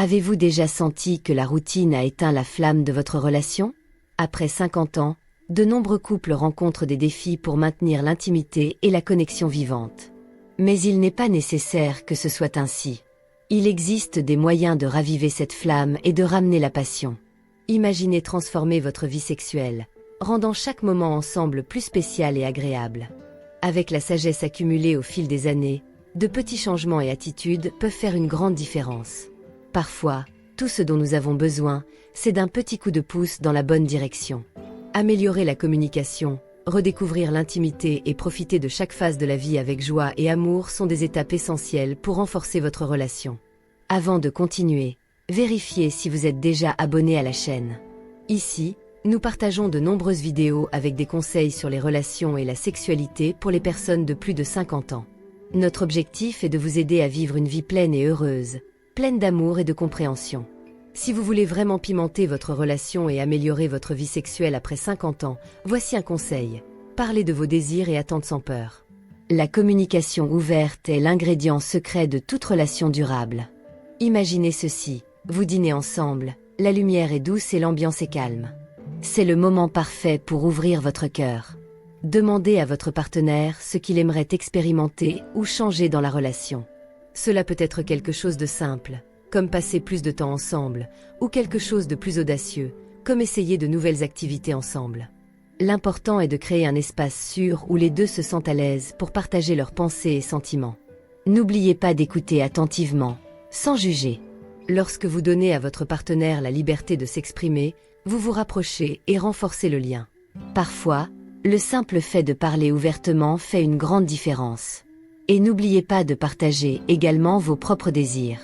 Avez-vous déjà senti que la routine a éteint la flamme de votre relation? Après 50 ans, de nombreux couples rencontrent des défis pour maintenir l'intimité et la connexion vivante. Mais il n'est pas nécessaire que ce soit ainsi. Il existe des moyens de raviver cette flamme et de ramener la passion. Imaginez transformer votre vie sexuelle, rendant chaque moment ensemble plus spécial et agréable. Avec la sagesse accumulée au fil des années, de petits changements et attitudes peuvent faire une grande différence. Parfois, tout ce dont nous avons besoin, c'est d'un petit coup de pouce dans la bonne direction. Améliorer la communication, redécouvrir l'intimité et profiter de chaque phase de la vie avec joie et amour sont des étapes essentielles pour renforcer votre relation. Avant de continuer, vérifiez si vous êtes déjà abonné à la chaîne. Ici, nous partageons de nombreuses vidéos avec des conseils sur les relations et la sexualité pour les personnes de plus de 50 ans. Notre objectif est de vous aider à vivre une vie pleine et heureuse, pleine d'amour et de compréhension. Si vous voulez vraiment pimenter votre relation et améliorer votre vie sexuelle après 50 ans, voici un conseil. Parlez de vos désirs et attentes sans peur. La communication ouverte est l'ingrédient secret de toute relation durable. Imaginez ceci, vous dînez ensemble, la lumière est douce et l'ambiance est calme. C'est le moment parfait pour ouvrir votre cœur. Demandez à votre partenaire ce qu'il aimerait expérimenter ou changer dans la relation. Cela peut être quelque chose de simple, comme passer plus de temps ensemble, ou quelque chose de plus audacieux, comme essayer de nouvelles activités ensemble. L'important est de créer un espace sûr où les deux se sentent à l'aise pour partager leurs pensées et sentiments. N'oubliez pas d'écouter attentivement, sans juger. Lorsque vous donnez à votre partenaire la liberté de s'exprimer, vous vous rapprochez et renforcez le lien. Parfois, le simple fait de parler ouvertement fait une grande différence. Et n'oubliez pas de partager également vos propres désirs.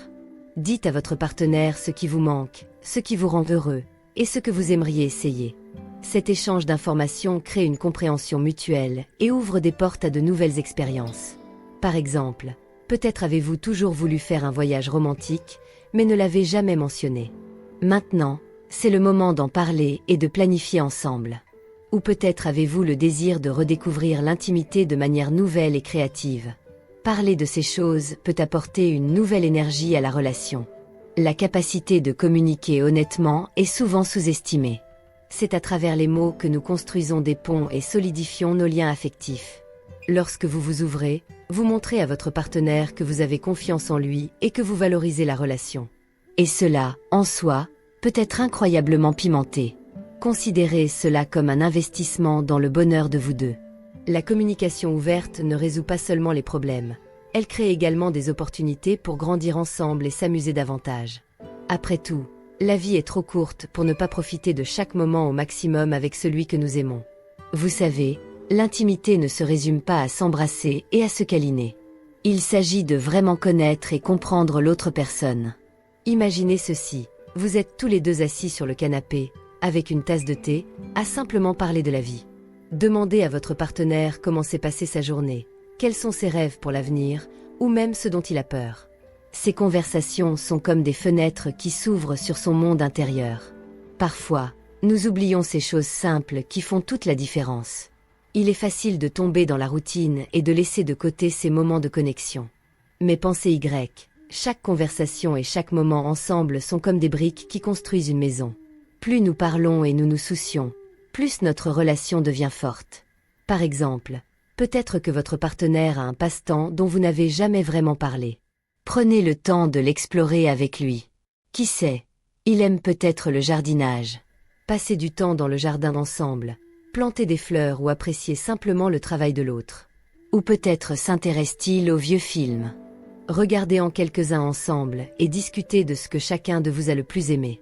Dites à votre partenaire ce qui vous manque, ce qui vous rend heureux, et ce que vous aimeriez essayer. Cet échange d'informations crée une compréhension mutuelle et ouvre des portes à de nouvelles expériences. Par exemple, peut-être avez-vous toujours voulu faire un voyage romantique, mais ne l'avez jamais mentionné. Maintenant, c'est le moment d'en parler et de planifier ensemble. Ou peut-être avez-vous le désir de redécouvrir l'intimité de manière nouvelle et créative. Parler de ces choses peut apporter une nouvelle énergie à la relation. La capacité de communiquer honnêtement est souvent sous-estimée. C'est à travers les mots que nous construisons des ponts et solidifions nos liens affectifs. Lorsque vous vous ouvrez, vous montrez à votre partenaire que vous avez confiance en lui et que vous valorisez la relation. Et cela, en soi, peut être incroyablement pimenté. Considérez cela comme un investissement dans le bonheur de vous deux. La communication ouverte ne résout pas seulement les problèmes. Elle crée également des opportunités pour grandir ensemble et s'amuser davantage. Après tout, la vie est trop courte pour ne pas profiter de chaque moment au maximum avec celui que nous aimons. Vous savez, l'intimité ne se résume pas à s'embrasser et à se câliner. Il s'agit de vraiment connaître et comprendre l'autre personne. Imaginez ceci, vous êtes tous les deux assis sur le canapé, avec une tasse de thé, à simplement parler de la vie. Demandez à votre partenaire comment s'est passée sa journée, quels sont ses rêves pour l'avenir, ou même ce dont il a peur. Ces conversations sont comme des fenêtres qui s'ouvrent sur son monde intérieur. Parfois, nous oublions ces choses simples qui font toute la différence. Il est facile de tomber dans la routine et de laisser de côté ces moments de connexion. Mais pensez chaque conversation et chaque moment ensemble sont comme des briques qui construisent une maison. Plus nous parlons et nous nous soucions, plus notre relation devient forte. Par exemple, peut-être que votre partenaire a un passe-temps dont vous n'avez jamais vraiment parlé. Prenez le temps de l'explorer avec lui. Qui sait, il aime peut-être le jardinage. Passez du temps dans le jardin ensemble, planter des fleurs ou apprécier simplement le travail de l'autre. Ou peut-être s'intéresse-t-il aux vieux films. Regardez en quelques-uns ensemble et discutez de ce que chacun de vous a le plus aimé.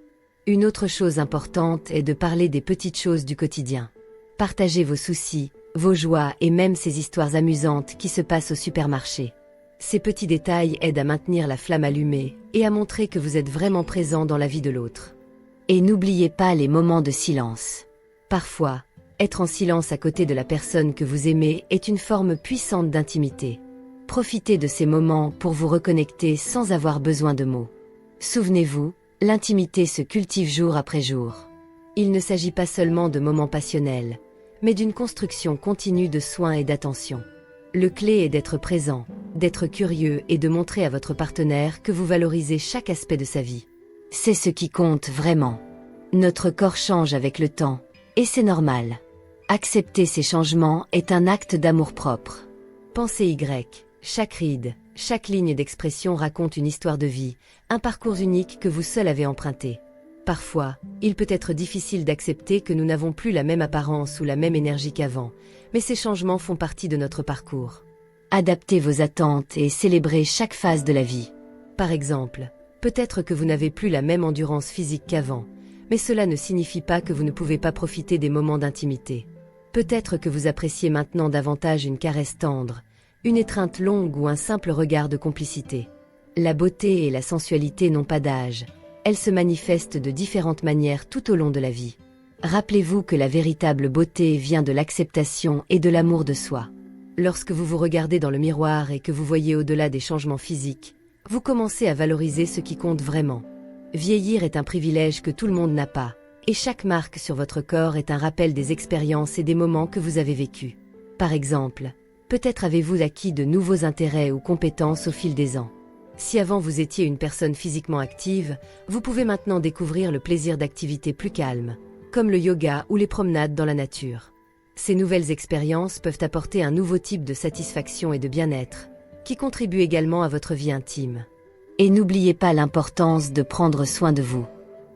Une autre chose importante est de parler des petites choses du quotidien. Partagez vos soucis, vos joies et même ces histoires amusantes qui se passent au supermarché. Ces petits détails aident à maintenir la flamme allumée et à montrer que vous êtes vraiment présent dans la vie de l'autre. Et n'oubliez pas les moments de silence. Parfois, être en silence à côté de la personne que vous aimez est une forme puissante d'intimité. Profitez de ces moments pour vous reconnecter sans avoir besoin de mots. Souvenez-vous, l'intimité se cultive jour après jour. Il ne s'agit pas seulement de moments passionnels, mais d'une construction continue de soins et d'attention. Le clé est d'être présent, d'être curieux et de montrer à votre partenaire que vous valorisez chaque aspect de sa vie. C'est ce qui compte vraiment. Notre corps change avec le temps, et c'est normal. Accepter ces changements est un acte d'amour-propre. Pensez Y, chaque ride, chaque ligne d'expression raconte une histoire de vie, un parcours unique que vous seul avez emprunté. Parfois, il peut être difficile d'accepter que nous n'avons plus la même apparence ou la même énergie qu'avant, mais ces changements font partie de notre parcours. Adaptez vos attentes et célébrez chaque phase de la vie. Par exemple, peut-être que vous n'avez plus la même endurance physique qu'avant, mais cela ne signifie pas que vous ne pouvez pas profiter des moments d'intimité. Peut-être que vous appréciez maintenant davantage une caresse tendre, une étreinte longue ou un simple regard de complicité. La beauté et la sensualité n'ont pas d'âge. Elles se manifestent de différentes manières tout au long de la vie. Rappelez-vous que la véritable beauté vient de l'acceptation et de l'amour de soi. Lorsque vous vous regardez dans le miroir et que vous voyez au-delà des changements physiques, vous commencez à valoriser ce qui compte vraiment. Vieillir est un privilège que tout le monde n'a pas, et chaque marque sur votre corps est un rappel des expériences et des moments que vous avez vécus. Par exemple, peut-être avez-vous acquis de nouveaux intérêts ou compétences au fil des ans. Si avant vous étiez une personne physiquement active, vous pouvez maintenant découvrir le plaisir d'activités plus calmes, comme le yoga ou les promenades dans la nature. Ces nouvelles expériences peuvent apporter un nouveau type de satisfaction et de bien-être, qui contribue également à votre vie intime. Et n'oubliez pas l'importance de prendre soin de vous.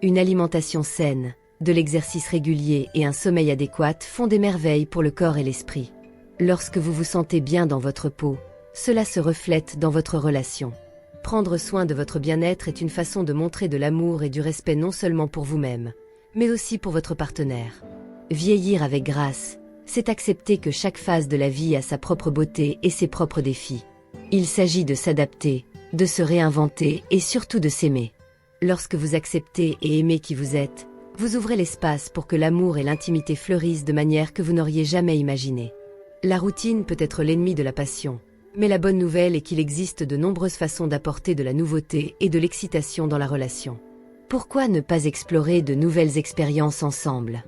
Une alimentation saine, de l'exercice régulier et un sommeil adéquat font des merveilles pour le corps et l'esprit. Lorsque vous vous sentez bien dans votre peau, cela se reflète dans votre relation. Prendre soin de votre bien-être est une façon de montrer de l'amour et du respect non seulement pour vous-même, mais aussi pour votre partenaire. Vieillir avec grâce, c'est accepter que chaque phase de la vie a sa propre beauté et ses propres défis. Il s'agit de s'adapter, de se réinventer et surtout de s'aimer. Lorsque vous acceptez et aimez qui vous êtes, vous ouvrez l'espace pour que l'amour et l'intimité fleurissent de manière que vous n'auriez jamais imaginée. La routine peut être l'ennemi de la passion, mais la bonne nouvelle est qu'il existe de nombreuses façons d'apporter de la nouveauté et de l'excitation dans la relation. Pourquoi ne pas explorer de nouvelles expériences ensemble?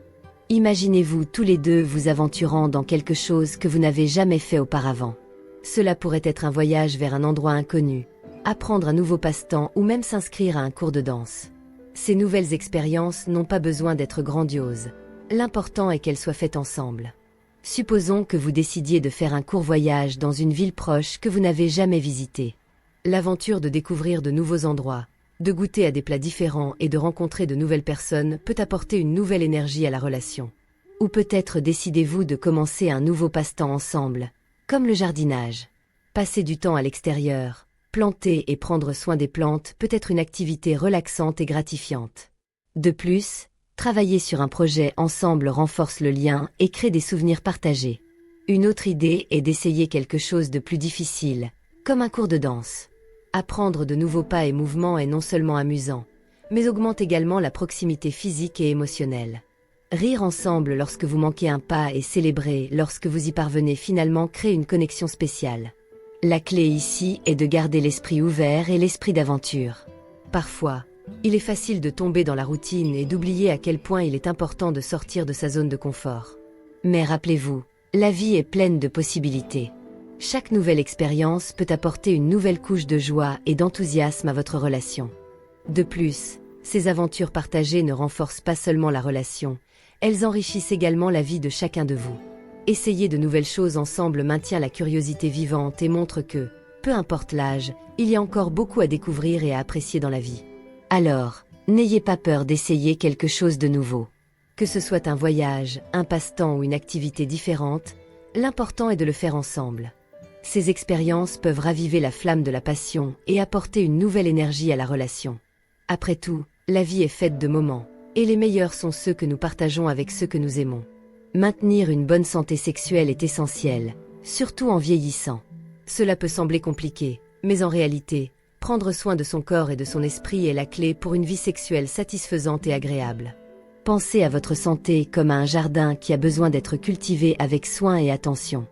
Imaginez-vous tous les deux vous aventurant dans quelque chose que vous n'avez jamais fait auparavant. Cela pourrait être un voyage vers un endroit inconnu, apprendre un nouveau passe-temps ou même s'inscrire à un cours de danse. Ces nouvelles expériences n'ont pas besoin d'être grandioses. L'important est qu'elles soient faites ensemble. Supposons que vous décidiez de faire un court voyage dans une ville proche que vous n'avez jamais visitée. L'aventure de découvrir de nouveaux endroits, de goûter à des plats différents et de rencontrer de nouvelles personnes peut apporter une nouvelle énergie à la relation. Ou peut-être décidez-vous de commencer un nouveau passe-temps ensemble, comme le jardinage. Passer du temps à l'extérieur, planter et prendre soin des plantes peut être une activité relaxante et gratifiante. De plus, travailler sur un projet ensemble renforce le lien et crée des souvenirs partagés. Une autre idée est d'essayer quelque chose de plus difficile, comme un cours de danse. Apprendre de nouveaux pas et mouvements est non seulement amusant, mais augmente également la proximité physique et émotionnelle. Rire ensemble lorsque vous manquez un pas et célébrer lorsque vous y parvenez finalement crée une connexion spéciale. La clé ici est de garder l'esprit ouvert et l'esprit d'aventure. Parfois, il est facile de tomber dans la routine et d'oublier à quel point il est important de sortir de sa zone de confort. Mais rappelez-vous, la vie est pleine de possibilités. Chaque nouvelle expérience peut apporter une nouvelle couche de joie et d'enthousiasme à votre relation. De plus, ces aventures partagées ne renforcent pas seulement la relation, elles enrichissent également la vie de chacun de vous. Essayer de nouvelles choses ensemble maintient la curiosité vivante et montre que, peu importe l'âge, il y a encore beaucoup à découvrir et à apprécier dans la vie. Alors, n'ayez pas peur d'essayer quelque chose de nouveau. Que ce soit un voyage, un passe-temps ou une activité différente, l'important est de le faire ensemble. Ces expériences peuvent raviver la flamme de la passion et apporter une nouvelle énergie à la relation. Après tout, la vie est faite de moments, et les meilleurs sont ceux que nous partageons avec ceux que nous aimons. Maintenir une bonne santé sexuelle est essentiel, surtout en vieillissant. Cela peut sembler compliqué, mais en réalité, prendre soin de son corps et de son esprit est la clé pour une vie sexuelle satisfaisante et agréable. Pensez à votre santé comme à un jardin qui a besoin d'être cultivé avec soin et attention.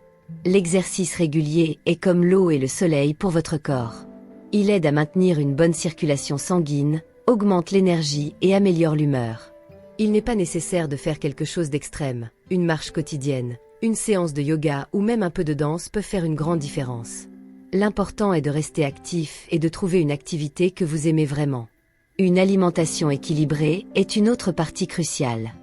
L'exercice régulier est comme l'eau et le soleil pour votre corps. Il aide à maintenir une bonne circulation sanguine, augmente l'énergie et améliore l'humeur. Il n'est pas nécessaire de faire quelque chose d'extrême. Une marche quotidienne, une séance de yoga ou même un peu de danse peuvent faire une grande différence. L'important est de rester actif et de trouver une activité que vous aimez vraiment. Une alimentation équilibrée est une autre partie cruciale.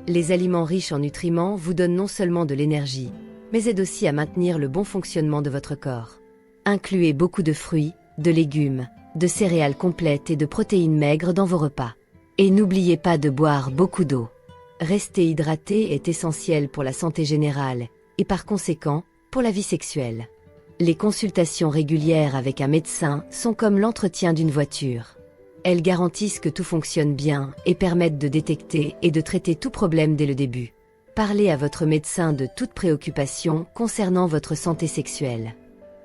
Les aliments riches en nutriments vous donnent non seulement de l'énergie, mais aident aussi à maintenir le bon fonctionnement de votre corps. Incluez beaucoup de fruits, de légumes, de céréales complètes et de protéines maigres dans vos repas. Et n'oubliez pas de boire beaucoup d'eau. Rester hydraté est essentiel pour la santé générale et par conséquent, pour la vie sexuelle. Les consultations régulières avec un médecin sont comme l'entretien d'une voiture. Elles garantissent que tout fonctionne bien et permettent de détecter et de traiter tout problème dès le début. Parlez à votre médecin de toute préoccupation concernant votre santé sexuelle.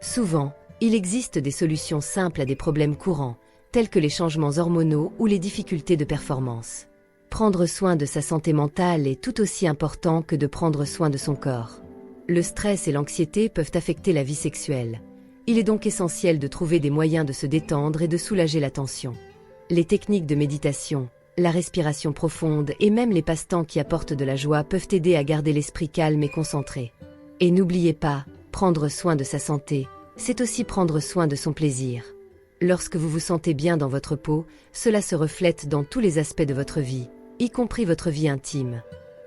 Souvent, il existe des solutions simples à des problèmes courants, tels que les changements hormonaux ou les difficultés de performance. Prendre soin de sa santé mentale est tout aussi important que de prendre soin de son corps. Le stress et l'anxiété peuvent affecter la vie sexuelle. Il est donc essentiel de trouver des moyens de se détendre et de soulager la tension. Les techniques de méditation, la respiration profonde et même les passe-temps qui apportent de la joie peuvent aider à garder l'esprit calme et concentré. Et n'oubliez pas, prendre soin de sa santé, c'est aussi prendre soin de son plaisir. Lorsque vous vous sentez bien dans votre peau, cela se reflète dans tous les aspects de votre vie, y compris votre vie intime.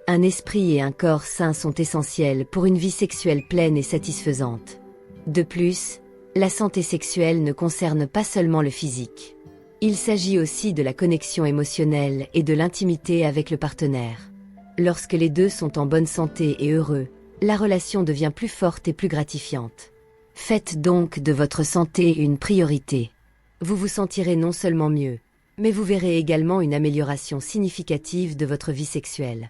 Un esprit et un corps sains sont essentiels pour une vie sexuelle pleine et satisfaisante. De plus, la santé sexuelle ne concerne pas seulement le physique. Il s'agit aussi de la connexion émotionnelle et de l'intimité avec le partenaire. Lorsque les deux sont en bonne santé et heureux, la relation devient plus forte et plus gratifiante. Faites donc de votre santé une priorité. Vous vous sentirez non seulement mieux, mais vous verrez également une amélioration significative de votre vie sexuelle.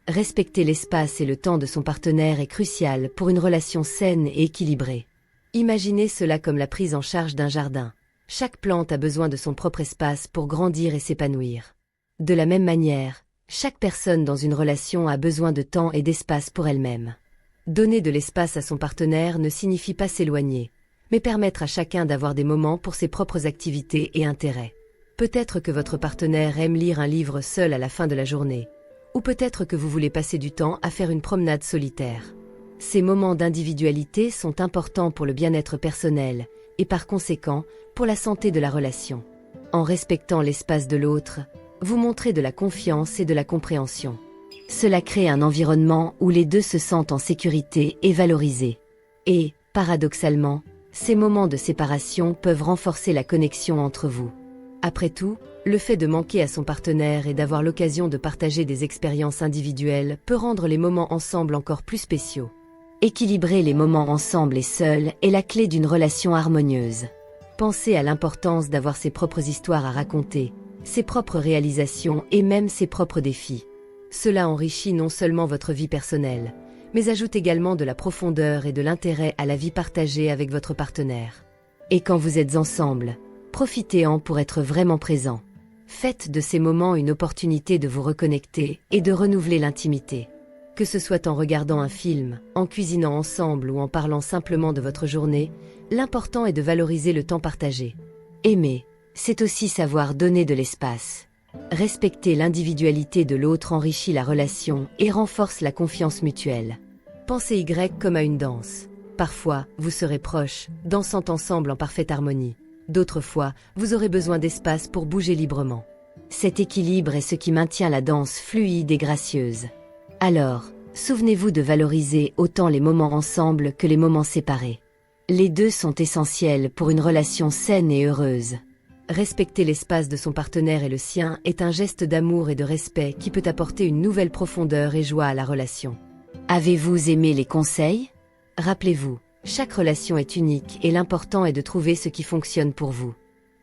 Respecter l'espace et le temps de son partenaire est crucial pour une relation saine et équilibrée. Imaginez cela comme la prise en charge d'un jardin. Chaque plante a besoin de son propre espace pour grandir et s'épanouir. De la même manière, chaque personne dans une relation a besoin de temps et d'espace pour elle-même. Donner de l'espace à son partenaire ne signifie pas s'éloigner, mais permettre à chacun d'avoir des moments pour ses propres activités et intérêts. Peut-être que votre partenaire aime lire un livre seul à la fin de la journée, ou peut-être que vous voulez passer du temps à faire une promenade solitaire. Ces moments d'individualité sont importants pour le bien-être personnel et par conséquent pour la santé de la relation. En respectant l'espace de l'autre, vous montrez de la confiance et de la compréhension. Cela crée un environnement où les deux se sentent en sécurité et valorisés. Et, paradoxalement, ces moments de séparation peuvent renforcer la connexion entre vous. Après tout, le fait de manquer à son partenaire et d'avoir l'occasion de partager des expériences individuelles peut rendre les moments ensemble encore plus spéciaux. Équilibrer les moments ensemble et seuls est la clé d'une relation harmonieuse. Pensez à l'importance d'avoir ses propres histoires à raconter, ses propres réalisations et même ses propres défis. Cela enrichit non seulement votre vie personnelle, mais ajoute également de la profondeur et de l'intérêt à la vie partagée avec votre partenaire. Et quand vous êtes ensemble, profitez-en pour être vraiment présent. Faites de ces moments une opportunité de vous reconnecter et de renouveler l'intimité. Que ce soit en regardant un film, en cuisinant ensemble ou en parlant simplement de votre journée, l'important est de valoriser le temps partagé. Aimer, c'est aussi savoir donner de l'espace. Respecter l'individualité de l'autre enrichit la relation et renforce la confiance mutuelle. Pensez Y comme à une danse. Parfois, vous serez proches, dansant ensemble en parfaite harmonie. D'autres fois, vous aurez besoin d'espace pour bouger librement. Cet équilibre est ce qui maintient la danse fluide et gracieuse. Alors, souvenez-vous de valoriser autant les moments ensemble que les moments séparés. Les deux sont essentiels pour une relation saine et heureuse. Respecter l'espace de son partenaire et le sien est un geste d'amour et de respect qui peut apporter une nouvelle profondeur et joie à la relation. Avez-vous aimé les conseils? Rappelez-vous, chaque relation est unique et l'important est de trouver ce qui fonctionne pour vous.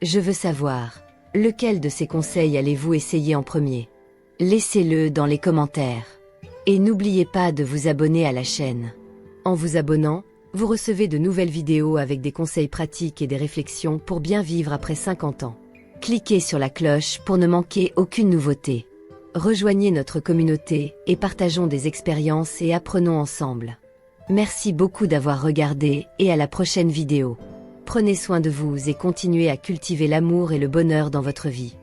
Je veux savoir, lequel de ces conseils allez-vous essayer en premier? Laissez-le dans les commentaires. Et n'oubliez pas de vous abonner à la chaîne. En vous abonnant, vous recevez de nouvelles vidéos avec des conseils pratiques et des réflexions pour bien vivre après 50 ans. Cliquez sur la cloche pour ne manquer aucune nouveauté. Rejoignez notre communauté et partageons des expériences et apprenons ensemble. Merci beaucoup d'avoir regardé et à la prochaine vidéo. Prenez soin de vous et continuez à cultiver l'amour et le bonheur dans votre vie.